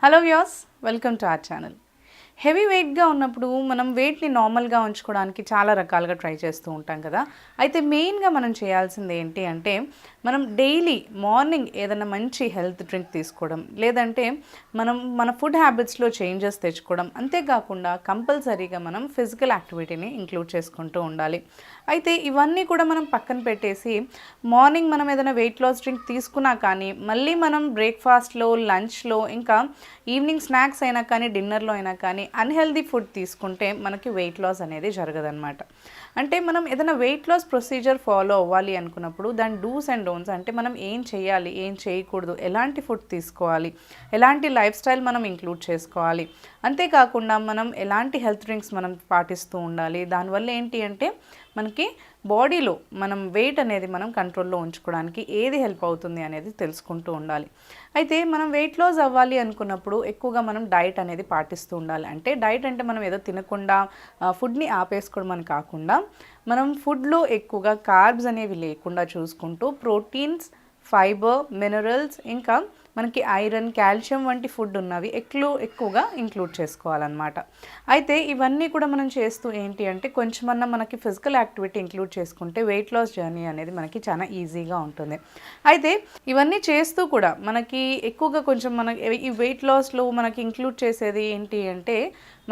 Hello viewers, welcome to our channel. Heavy వెయిట్గా ఉన్నప్పుడు మనం వెయిట్ని నార్మల్గా ఉంచుకోవడానికి చాలా రకాలుగా ట్రై చేస్తూ ఉంటాం కదా. అయితే మెయిన్గా మనం చేయాల్సింది ఏంటి అంటే మనం డైలీ మార్నింగ్ ఏదైనా మంచి హెల్త్ డ్రింక్ తీసుకోవడం, లేదంటే మన ఫుడ్ హ్యాబిట్స్లో చేంజెస్ తెచ్చుకోవడం. అంతేకాకుండా కంపల్సరీగా మనం ఫిజికల్ యాక్టివిటీని ఇంక్లూడ్ చేసుకుంటూ ఉండాలి. అయితే ఇవన్నీ కూడా మనం పక్కన పెట్టేసి మార్నింగ్ మనం ఏదైనా వెయిట్ లాస్ డ్రింక్ తీసుకున్నా కానీ మళ్ళీ మనం బ్రేక్ఫాస్ట్లో, లంచ్లో, ఇంకా ఈవినింగ్ స్నాక్స్ అయినా కానీ, డిన్నర్లో అయినా కానీ అన్హెల్దీ ఫుడ్ తీసుకుంటే మనకి వెయిట్ లాస్ అనేది జరగదన్నమాట. అంటే మనం ఏదైనా వెయిట్ లాస్ ప్రొసీజర్ ఫాలో అవ్వాలి అనుకున్నప్పుడు దాని డూస్ అండ్ డోంట్స్, అంటే మనం ఏం చేయాలి, ఏం చేయకూడదు, ఎలాంటి ఫుడ్ తీసుకోవాలి, ఎలాంటి లైఫ్ స్టైల్ మనం ఇంక్లూడ్ చేసుకోవాలి, అంతేకాకుండా మనం ఎలాంటి హెల్త్ డ్రింక్స్ మనం పాటిస్తూ ఉండాలి. దానివల్ల ఏంటి అంటే మనకి బాడీలో మనం వెయిట్ అనేది మనం కంట్రోల్లో ఉంచుకోవడానికి ఏది హెల్ప్ అవుతుంది అనేది తెలుసుకుంటూ ఉండాలి. అయితే మనం వెయిట్ లాస్ అవ్వాలి అనుకున్నప్పుడు ఎక్కువగా మనం డైట్ అనేది పాటిస్తూ ఉండాలి. అంటే డైట్ అంటే మనం ఏదో తినకుండా ఫుడ్ని ఆపేసుకోవడం అని కాకుండా మనం ఫుడ్లో ఎక్కువగా కార్బ్స్ అనేవి లేకుండా చూసుకుంటూ ప్రోటీన్స్, ఫైబర్, మినరల్స్, ఇంకా మనకి ఐరన్, కాల్షియం వంటి ఫుడ్ ఉన్నవి ఎక్కువగా ఇంక్లూడ్ చేసుకోవాలన్నమాట. అయితే ఇవన్నీ కూడా మనం చేస్తూ ఏంటి అంటే కొంచెమన్నా మనకి ఫిజికల్ యాక్టివిటీ ఇంక్లూడ్ చేసుకుంటే వెయిట్ లాస్ జర్నీ అనేది మనకి చాలా ఈజీగా ఉంటుంది. అయితే ఇవన్నీ చేస్తూ కూడా మనకి ఎక్కువగా కొంచెం ఈ వెయిట్ లాస్లో మనకి ఇంక్లూడ్ చేసేది ఏంటి అంటే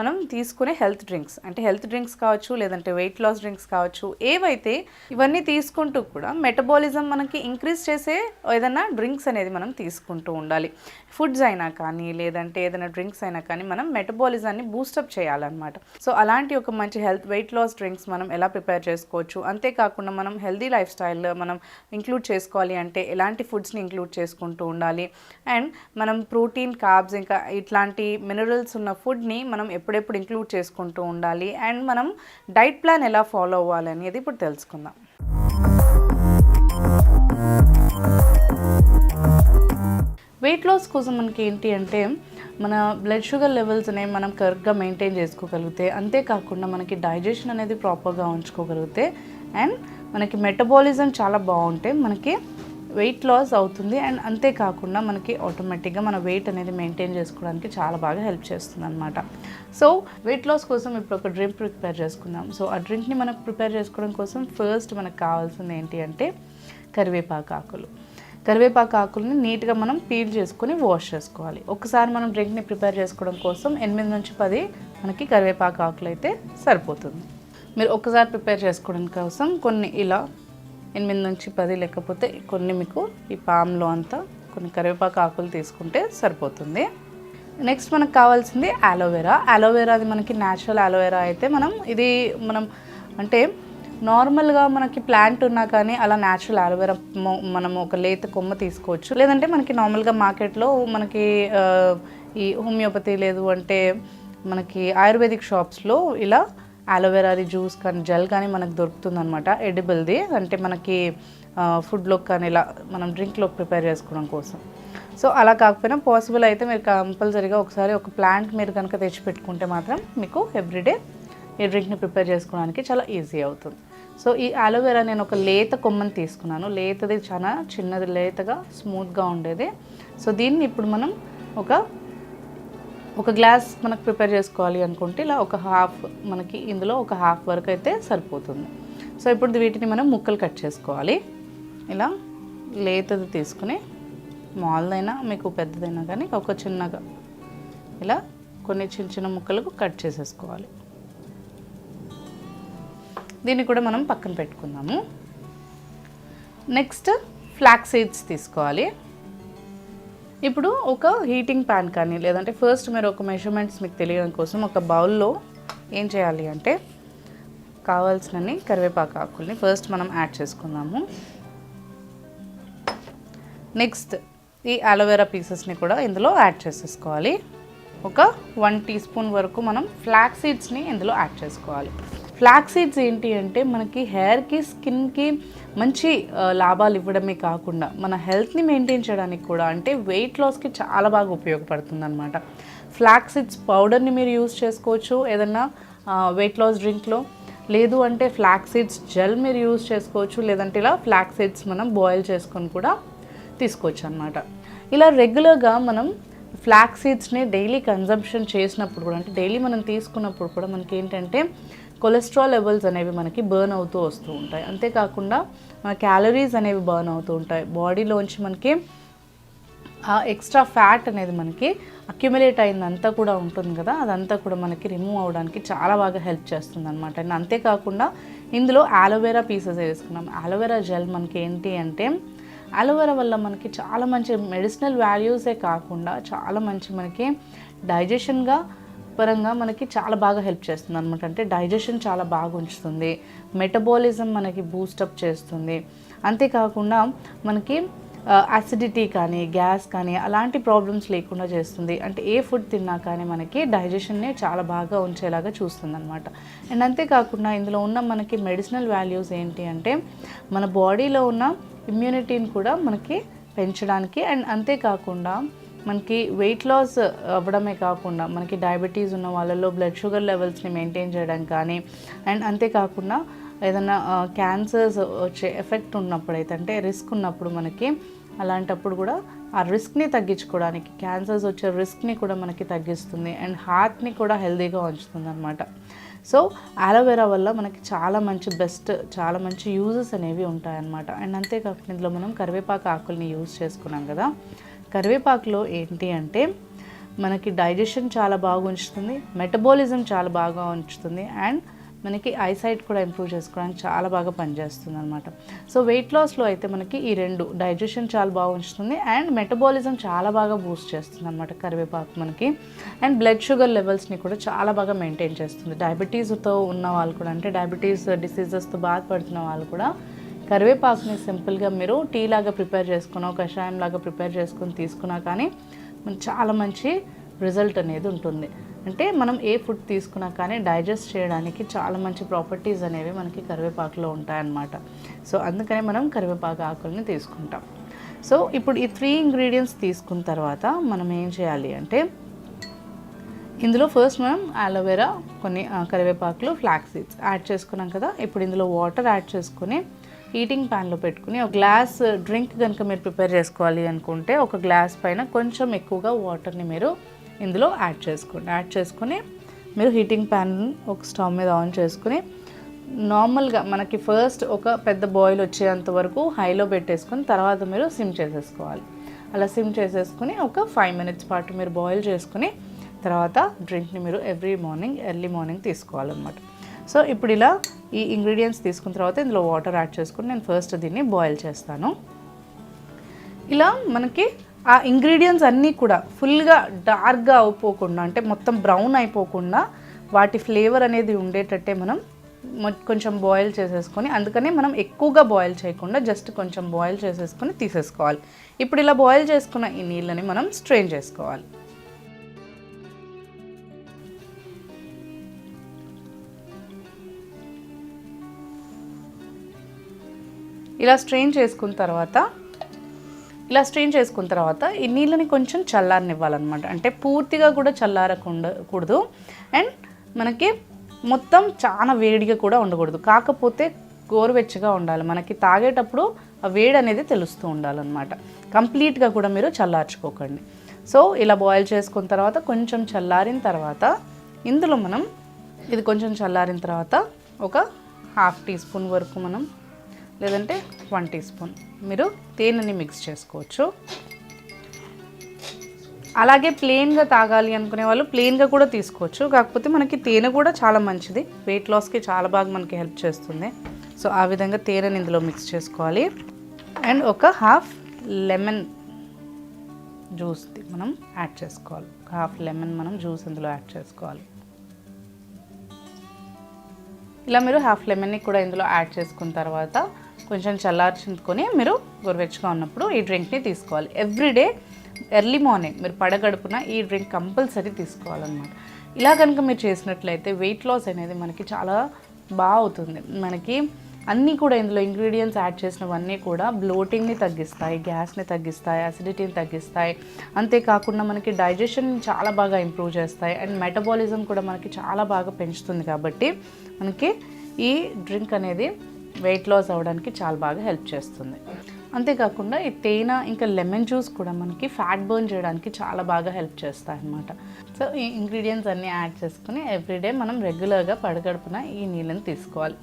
మనం తీసుకునే హెల్త్ డ్రింక్స్, అంటే హెల్త్ డ్రింక్స్ కావచ్చు, లేదంటే వెయిట్ లాస్ డ్రింక్స్ కావచ్చు, ఏవైతే ఇవన్నీ తీసుకుంటూ కూడా మెటబాలిజం మనకి ఇంక్రీజ్ చేసే ఏదైనా డ్రింక్స్ అనేది మనం తీసుకుంటూ ఉండాలి. ఫుడ్స్ అయినా కానీ, లేదంటే ఏదైనా డ్రింక్స్ అయినా కానీ మనం మెటబాలిజాన్ని బూస్టప్ చేయాలన్నమాట. సో అలాంటి ఒక మంచి వెయిట్ లాస్ డ్రింక్స్ మనం ఎలా ప్రిపేర్ చేసుకోవచ్చు, అంతేకాకుండా మనం హెల్దీ లైఫ్ స్టైల్ మనం ఇంక్లూడ్ చేసుకోవాలి అంటే ఎలాంటి ఫుడ్స్ని ఇంక్లూడ్ చేసుకుంటూ ఉండాలి, అండ్ మనం ప్రోటీన్, కార్బ్స్, ఇంకా ఇట్లాంటి మినరల్స్ ఉన్న ఫుడ్ని మనం ఎప్పుడెప్పుడు ఇంక్లూడ్ చేసుకుంటూ ఉండాలి, అండ్ మనం డైట్ ప్లాన్ ఎలా ఫాలో అవ్వాలి అనేది ఇప్పుడు తెలుసుకుందాం. వెయిట్ లాస్ కోసం మనకి ఏంటి అంటే మన బ్లడ్ షుగర్ లెవెల్స్ అనేవి మనం కరెక్ట్గా మెయింటైన్ చేసుకోగలిగితే, అంతేకాకుండా మనకి డైజెషన్ అనేది ప్రాపర్గా ఉంచుకోగలిగితే, అండ్ మనకి మెటబాలిజం చాలా బాగుంటే మనకి వెయిట్ లాస్ అవుతుంది. అండ్ అంతేకాకుండా మనకి ఆటోమేటిక్గా మన వెయిట్ అనేది మెయింటైన్ చేసుకోవడానికి చాలా బాగా హెల్ప్ చేస్తుంది అనమాట. సో వెయిట్ లాస్ కోసం ఇప్పుడు ఒక డ్రింక్ ప్రిపేర్ చేసుకుందాం. సో ఆ డ్రింక్ని మనకు ప్రిపేర్ చేసుకోవడం కోసం ఫస్ట్ మనకు కావాల్సింది ఏంటి అంటే కరివేపాకు ఆకులు. కరివేపాకు ఆకుల్ని నీట్గా మనం పీల్ చేసుకొని వాష్ చేసుకోవాలి. ఒకసారి మనం డ్రింక్ని ప్రిపేర్ చేసుకోవడం కోసం 8 నుంచి 10 మనకి కరివేపాకు ఆకులు అయితే సరిపోతుంది. మీరు ఒకసారి ప్రిపేర్ చేసుకోవడం కోసం కొన్ని ఇలా 8 నుంచి 10, లేకపోతే కొన్ని మీకు ఈ పామ్లో అంతా కొన్ని కరివేపాకు ఆకులు తీసుకుంటే సరిపోతుంది. నెక్స్ట్ మనకు కావాల్సింది అలోవెరా. అలోవెరాది మనకి న్యాచురల్ అలోవెరా అయితే మనం అంటే నార్మల్గా మనకి ప్లాంట్ ఉన్నా కానీ అలా న్యాచురల్ అలోవెరా మనం ఒక లేత కొమ్మ తీసుకోవచ్చు. లేదంటే మనకి నార్మల్గా మార్కెట్లో మనకి ఈ హోమియోపతి, లేదు అంటే మనకి ఆయుర్వేదిక్ షాప్స్లో ఇలా అలోవెరాది జ్యూస్ కానీ జెల్ కానీ మనకు దొరుకుతుందనమాట, ఎడిబుల్ది. అంటే మనకి ఫుడ్లో కానీ ఇలా మనం డ్రింక్లో ప్రిపేర్ చేసుకోవడం కోసం. సో అలా కాకపోయినా పాసిబుల్ అయితే మీరు కంపల్సరీగా ఒకసారి ఒక ప్లాంట్ మీరు కనుక తెచ్చిపెట్టుకుంటే మాత్రం మీకు ఎవ్రీడే ఈ డ్రింక్ని ప్రిపేర్ చేసుకోవడానికి చాలా ఈజీ అవుతుంది. సో ఈ అలోవెరా నేను ఒక లేత కొమ్మని తీసుకున్నాను. లేతది చాలా చిన్నది, లేతగా స్మూత్గా ఉండేది. సో దీన్ని ఇప్పుడు మనం ఒక గ్లాస్ మనకు ప్రిపేర్ చేసుకోవాలి అనుకుంటే ఇలా ఒక హాఫ్, మనకి ఇందులో ఒక హాఫ్ వరకు అయితే సరిపోతుంది. సో ఇప్పుడు వీటిని మనం ముక్కలు కట్ చేసుకోవాలి. ఇలా లేతది తీసుకుని, మాల్దైనా మీకు పెద్దదైనా కానీ ఒక చిన్నగా ఇలా కొన్ని చిన్న చిన్న ముక్కలకు కట్ చేసేసుకోవాలి. దీన్ని కూడా మనం పక్కన పెట్టుకుందాము. నెక్స్ట్ ఫ్లాక్స్ సీడ్స్ తీసుకోవాలి. ఇప్పుడు ఒక హీటింగ్ ప్యాన్ కానీ, లేదంటే ఫస్ట్ మీరు ఒక మెజర్మెంట్స్ మీకు తెలియడం కోసం ఒక బౌల్లో ఏం చేయాలి అంటే కావాల్సినన్ని కరివేపాకు ఆకుల్ని ఫస్ట్ మనం యాడ్ చేసుకుందాము. నెక్స్ట్ ఈ అలోవెరా పీసెస్ని కూడా ఇందులో యాడ్ చేసేసుకోవాలి. ఒక 1 టీ స్పూన్ వరకు మనం ఫ్లాక్స్ సీడ్స్ని ఇందులో యాడ్ చేసుకోవాలి. ఫ్లాక్స్ సీడ్స్ ఏంటి అంటే మనకి హెయిర్కి, స్కిన్కి మంచి లాభాలు ఇవ్వడమే కాకుండా మన హెల్త్ని మెయింటైన్ చేయడానికి కూడా, అంటే వెయిట్ లాస్కి చాలా బాగా ఉపయోగపడుతుంది అనమాట. ఫ్లాక్స్ సీడ్స్ పౌడర్ని మీరు యూజ్ చేసుకోవచ్చు ఏదన్నా వెయిట్ లాస్ డ్రింక్లో, లేదు అంటే ఫ్లాక్స్ సీడ్స్ జెల్ మీరు యూజ్ చేసుకోవచ్చు, లేదంటే ఇలా ఫ్లాక్స్ సీడ్స్ మనం బాయిల్ చేసుకొని కూడా తీసుకోవచ్చు అనమాట. ఇలా రెగ్యులర్గా మనం ఫ్లాక్ సీడ్స్ని డైలీ కన్జంప్షన్ చేసినప్పుడు కూడా, అంటే డైలీ మనం తీసుకున్నప్పుడు కూడా మనకి ఏంటంటే కొలెస్ట్రాల్ లెవెల్స్ అనేవి మనకి బర్న్ అవుతూ వస్తూ ఉంటాయి. అంతేకాకుండా మన క్యాలరీస్ అనేవి బర్న్ అవుతూ ఉంటాయి. బాడీలోంచి మనకి ఆ ఎక్స్ట్రా ఫ్యాట్ అనేది మనకి అక్యుములేట్ అయిందంతా కూడా ఉంటుంది కదా, అదంతా కూడా మనకి రిమూవ్ అవ్వడానికి చాలా బాగా హెల్ప్ చేస్తుంది అనమాట. అండ్ అంతేకాకుండా ఇందులో ఆలోవెరా పీసెస్ వేసుకున్నాం. ఆలోవెరా జెల్ మనకి ఏంటి అంటే, ఆలోవెరా వల్ల మనకి చాలా మంచి మెడిసినల్ వాల్యూసే కాకుండా చాలా మంచి మనకి డైజెషన్గా పరంగా మనకి చాలా బాగా హెల్ప్ చేస్తుంది అనమాట. అంటే డైజెషన్ చాలా బాగా ఉంచుతుంది, మెటబాలిజం మనకి బూస్టప్ చేస్తుంది. అంతేకాకుండా మనకి అసిడిటీ కానీ గ్యాస్ కానీ అలాంటి ప్రాబ్లమ్స్ లేకుండా చేస్తుంది. అంటే ఏ ఫుడ్ తిన్నా కానీ మనకి డైజెషన్ని చాలా బాగా ఉంచేలాగా చూస్తుంది అనమాట. అండ్ అంతేకాకుండా ఇందులో ఉన్న మనకి మెడిసినల్ వాల్యూస్ ఏంటి అంటే, మన బాడీలో ఉన్న ఇమ్యూనిటీని కూడా మనకి పెంచడానికి, అండ్ అంతేకాకుండా మనకి వెయిట్ లాస్ అవ్వడమే కాకుండా మనకి డయాబెటీస్ ఉన్న వాళ్ళలో బ్లడ్ షుగర్ లెవెల్స్ని మెయింటైన్ చేయడం కానీ, అండ్ అంతేకాకుండా ఏదైనా క్యాన్సర్స్ వచ్చే ఎఫెక్ట్ ఉన్నప్పుడైతే, అంటే రిస్క్ ఉన్నప్పుడు మనకి అలాంటప్పుడు కూడా ఆ రిస్క్ని తగ్గించుకోవడానికి, క్యాన్సర్స్ వచ్చే రిస్క్ని కూడా మనకి తగ్గిస్తుంది, అండ్ హార్ట్ని కూడా హెల్తీగా ఉంచుతుంది అనమాట. సో ఆలోవెరా వల్ల మనకి చాలా మంచి యూజెస్ అనేవి ఉంటాయన్నమాట. అండ్ అంతేకాకుండా ఇందులో మనం కరివేపాకు ఆకుల్ని యూజ్ చేసుకున్నాం కదా, కరివేపాకులో ఏంటి అంటే మనకి డైజెషన్ చాలా బాగా ఉంచుతుంది, మెటబాలిజం చాలా బాగా ఉంచుతుంది, అండ్ మనకి ఐసైట్ కూడా ఇంప్రూవ్ చేసుకోవడానికి చాలా బాగా పనిచేస్తుంది అనమాట. సో వెయిట్ లాస్లో అయితే మనకి ఈ రెండు, డైజెషన్ చాలా బాగా ఉంచుతుంది అండ్ మెటబాలిజం చాలా బాగా బూస్ట్ చేస్తుంది అనమాట కరివేపాకు మనకి. అండ్ బ్లడ్ షుగర్ లెవెల్స్ని కూడా చాలా బాగా మెయింటైన్ చేస్తుంది. డయాబెటీస్తో ఉన్న వాళ్ళు కూడా, అంటే డయాబెటీస్ డిసీజెస్తో బాధపడుతున్న వాళ్ళు కూడా కరివేపాకుని సింపుల్గా మీరు టీ లాగా ప్రిపేర్ చేసుకున్నా, కషాయం లాగా ప్రిపేర్ చేసుకుని తీసుకున్నా కానీ చాలా మంచి రిజల్ట్ అనేది ఉంటుంది. అంటే మనం ఏ ఫుడ్ తీసుకున్నా కానీ డైజెస్ట్ చేయడానికి చాలా మంచి ప్రాపర్టీస్ అనేవి మనకి కరివేపాకులో ఉంటాయన్నమాట. సో అందుకనే మనం కరివేపాకు ఆకుల్ని తీసుకుంటాం. సో ఇప్పుడు ఈ 3 ఇంగ్రీడియంట్స్ తీసుకున్న తర్వాత మనం ఏం చేయాలి అంటే, ఇందులో ఫస్ట్ మనం ఆలోవెరా, కొన్ని కరివేపాకులు, ఫ్లాక్స్ సీడ్స్ యాడ్ చేసుకున్నాం కదా. ఇప్పుడు ఇందులో వాటర్ యాడ్ చేసుకుని హీటింగ్ ప్యాన్లో పెట్టుకుని, ఒక గ్లాస్ డ్రింక్ కనుక మీరు ప్రిపేర్ చేసుకోవాలి అనుకుంటే ఒక గ్లాస్ పైన కొంచెం ఎక్కువగా వాటర్ని మీరు ఇందులో యాడ్ చేసుకోండి. యాడ్ చేసుకుని మీరు హీటింగ్ ప్యాన్ ఒక స్టవ్ మీద ఆన్ చేసుకుని నార్మల్గా మనకి ఫస్ట్ ఒక పెద్ద బాయిల్ వచ్చేంత వరకు హైలో పెట్టేసుకుని తర్వాత మీరు సిమ్ చేసేసుకోవాలి. అలా సిమ్ చేసేసుకుని ఒక 5 minutes పాటు మీరు బాయిల్ చేసుకుని తర్వాత డ్రింక్ని మీరు ఎర్లీ మార్నింగ్ తీసుకోవాలన్నమాట. సో ఇప్పుడు ఇలా ఈ ఇంగ్రీడియంట్స్ తీసుకున్న తర్వాత ఇందులో వాటర్ యాడ్ చేసుకుని నేను ఫస్ట్ దీన్ని బాయిల్ చేస్తాను. ఇలా మనకి ఆ ఇంగ్రీడియంట్స్ అన్నీ కూడా ఫుల్గా డార్క్గా అయిపోకుండా, అంటే మొత్తం బ్రౌన్ అయిపోకుండా వాటి ఫ్లేవర్ అనేది ఉండేటట్టే మనం కొంచెం బాయిల్ చేసేసుకొని, అందుకనే మనం ఎక్కువగా బాయిల్ చేయకుండా జస్ట్ కొంచెం బాయిల్ చేసేసుకొని తీసేసుకోవాలి. ఇప్పుడు ఇలా బాయిల్ చేసుకున్న ఈ నీళ్ళని మనం స్ట్రెయిన్ చేసుకోవాలి. ఇలా స్ట్రెయిన్ చేసుకున్న తర్వాత ఈ నీళ్ళని కొంచెం చల్లారనివ్వాలన్నమాట. అంటే పూర్తిగా కూడా చల్లారకూడదు అండ్ మనకి మొత్తం చాలా వేడిగా కూడా ఉండకూడదు, కాకపోతే గోరువెచ్చగా ఉండాలి. మనకి తాగేటప్పుడు ఆ వేడి అనేది తెలుస్తూ ఉండాలన్నమాట. కంప్లీట్గా కూడా మీరు చల్లార్చుకోకండి. సో ఇలా బాయిల్ చేసుకున్న తర్వాత కొంచెం చల్లారిన తర్వాత ఇందులో మనం ఇది కొంచెం చల్లారిన తర్వాత ఒక 1/2 teaspoon వరకు మనం, లేదంటే 1 teaspoon మీరు తేనెని మిక్స్ చేసుకోవచ్చు. అలాగే ప్లెయిన్గా తాగాలి అనుకునే వాళ్ళు ప్లెయిన్గా కూడా తీసుకోవచ్చు, కాకపోతే మనకి తేనె కూడా చాలా మంచిది, వెయిట్ లాస్కి చాలా బాగా మనకి హెల్ప్ చేస్తుంది. సో ఆ విధంగా తేనెని ఇందులో మిక్స్ చేసుకోవాలి. అండ్ ఒక 1/2 lemon జ్యూస్ మనం యాడ్ చేసుకోవాలి. 1/2 lemon మనం జ్యూస్ ఇందులో యాడ్ చేసుకోవాలి. ఇలా మీరు 1/2 lemon కూడా ఇందులో యాడ్ చేసుకున్న తర్వాత కొంచెం చల్లార్చుకొని మీరు గోరువెచ్చగా ఉన్నప్పుడు ఈ డ్రింక్ని తీసుకోవాలి. ఎవ్రీడే ఎర్లీ మార్నింగ్ మీరు పడగడుపున ఈ డ్రింక్ కంపల్సరీ తీసుకోవాలన్నమాట. ఇలా కనుక మీరు చేసినట్లయితే వెయిట్ లాస్ అనేది మనకి చాలా బాగా అవుతుంది. మనకి అన్నీ కూడా ఇందులో ఇంగ్రీడియంట్స్ యాడ్ చేసినవన్నీ కూడా బ్లోటింగ్ని తగ్గిస్తాయి, గ్యాస్ని తగ్గిస్తాయి, అసిడిటీని తగ్గిస్తాయి. అంతేకాకుండా మనకి డైజెషన్ చాలా బాగా ఇంప్రూవ్ చేస్తాయి అండ్ మెటబాలిజం కూడా మనకి చాలా బాగా పెంచుతుంది. కాబట్టి మనకి ఈ డ్రింక్ అనేది వెయిట్ లాస్ అవ్వడానికి చాలా బాగా హెల్ప్ చేస్తుంది. అంతేకాకుండా ఈ తేనె ఇంకా లెమన్ జ్యూస్ కూడా మనకి ఫ్యాట్ బర్న్ చేయడానికి చాలా బాగా హెల్ప్ చేస్తాయి అన్నమాట. సో ఈ ఇంగ్రీడియంట్స్ అన్నీ యాడ్ చేసుకుని ఎవ్రీడే మనం రెగ్యులర్గా పడగడుపున ఈ నీళ్ళని తీసుకోవాలి.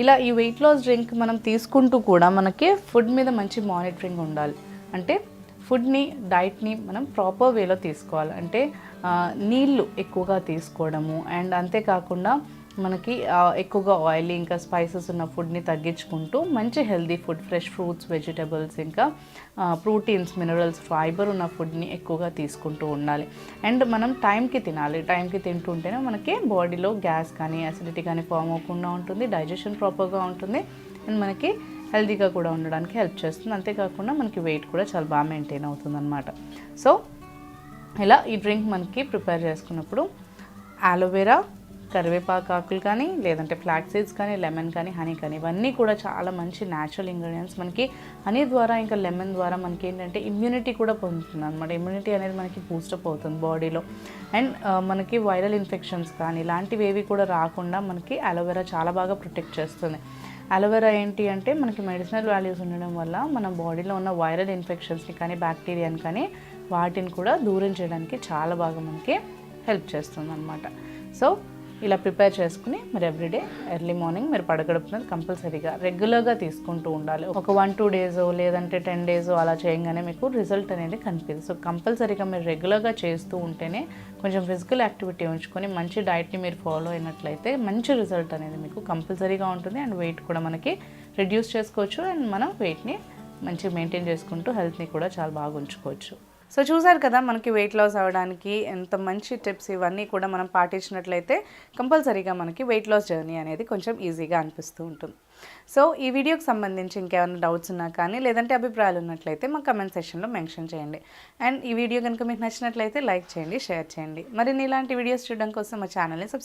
ఇలా ఈ వెయిట్ లాస్ డ్రింక్ మనం తీసుకుంటూ కూడా మనకి ఫుడ్ మీద మంచి మానిటరింగ్ ఉండాలి. అంటే ఫుడ్ని, డైట్ని మనం ప్రాపర్ వేలో తీసుకోవాలి. అంటే నీళ్ళు ఎక్కువగా తీసుకోవడము అండ్ అంతేకాకుండా మనకి ఎక్కువగా ఆయిలీ ఇంకా స్పైసెస్ ఉన్న ఫుడ్ని తగ్గించుకుంటూ మంచి healthy food, fresh fruits, vegetables, ఇంకా ప్రోటీన్స్, మినరల్స్, ఫైబర్ ఉన్న ఫుడ్ని ఎక్కువగా తీసుకుంటూ ఉండాలి. అండ్ మనం టైంకి తినాలి. టైంకి తింటుంటేనే మనకి బాడీలో గ్యాస్ కానీ అసిడిటీ కానీ ఫామ్ అవ్వకుండా ఉంటుంది, డైజెషన్ ప్రాపర్గా ఉంటుంది అండ్ మనకి హెల్తీగా కూడా ఉండడానికి హెల్ప్ చేస్తుంది. అంతేకాకుండా మనకి వెయిట్ కూడా చాలా బాగా మెయింటైన్ అవుతుంది అన్నమాట. సో ఇలా ఈ డ్రింక్ మనకి ప్రిపేర్ చేసుకున్నప్పుడు ఆలోవెరా, కరివేపాకు ఆకులు కానీ లేదంటే ఫ్లాక్ సీడ్స్ కానీ, లెమన్ కానీ, హనీ కానీ, ఇవన్నీ కూడా చాలా మంచి న్యాచురల్ ఇంగ్రీడియంట్స్. మనకి హనీ ద్వారా ఇంకా లెమన్ ద్వారా మనకి ఏంటంటే ఇమ్యూనిటీ కూడా పొందుతుంది అనమాట. ఇమ్యూనిటీ అనేది మనకి బూస్టప్ అవుతుంది బాడీలో. అండ్ మనకి వైరల్ ఇన్ఫెక్షన్స్ కానీ ఇలాంటివి ఏవి కూడా రాకుండా మనకి అలోవెరా చాలా బాగా ప్రొటెక్ట్ చేస్తుంది. అలోవెరా ఏంటి అంటే మనకి మెడిసినల్ వాల్యూస్ ఉండడం వల్ల మన బాడీలో ఉన్న వైరల్ ఇన్ఫెక్షన్స్ని కానీ, బ్యాక్టీరియాని కానీ వాటిని కూడా దూరం చేయడానికి చాలా బాగా మనకి హెల్ప్ చేస్తుంది అనమాట. సో ఇలా ప్రిపేర్ చేసుకుని మీరు ఎవ్రీడే ఎర్లీ మార్నింగ్ మీరు పడగడుపునది కంపల్సరీగా రెగ్యులర్గా తీసుకుంటూ ఉండాలి. ఒక 1-2 days లేదంటే 10 days అలా చేయగానే మీకు రిజల్ట్ అనేది కనిపిస్తుంది. సో కంపల్సరీగా మీరు రెగ్యులర్గా చేస్తూ ఉంటేనే కొంచెం ఫిజికల్ యాక్టివిటీ ఉంచుకొని మంచి డైట్ని మీరు ఫాలో అయినట్లయితే మంచి రిజల్ట్ అనేది మీకు కంపల్సరీగా ఉంటుంది. అండ్ వెయిట్ కూడా మనకి రిడ్యూస్ చేసుకోవచ్చు అండ్ మనం వెయిట్ని మంచిగా మెయింటైన్ చేసుకుంటూ హెల్త్ని కూడా చాలా బాగా ఉంచుకోవచ్చు. సో చూసారు కదా మనకి వెయిట్ లాస్ అవ్వడానికి ఎంత మంచి టిప్స్. ఇవన్నీ కూడా మనం పాటించినట్లయితే కంపల్సరీగా మనకి వెయిట్ లాస్ జర్నీ అనేది కొంచెం ఈజీగా అనిపిస్తూ ఉంటుంది. సో ఈ వీడియోకి సంబంధించి ఇంకేమైనా డౌట్స్ ఉన్నా కానీ లేదంటే అభిప్రాయాలు ఉన్నట్లయితే మా కమెంట్ సెక్షన్లో మెన్షన్ చేయండి. అండ్ ఈ వీడియో కనుక మీకు నచ్చినట్లయితే లైక్ చేయండి, షేర్ చేయండి. మరిన్ని ఇలాంటి వీడియోస్ చూడడం కోసం మా ఛానల్ని సబ్స్క్రైబ్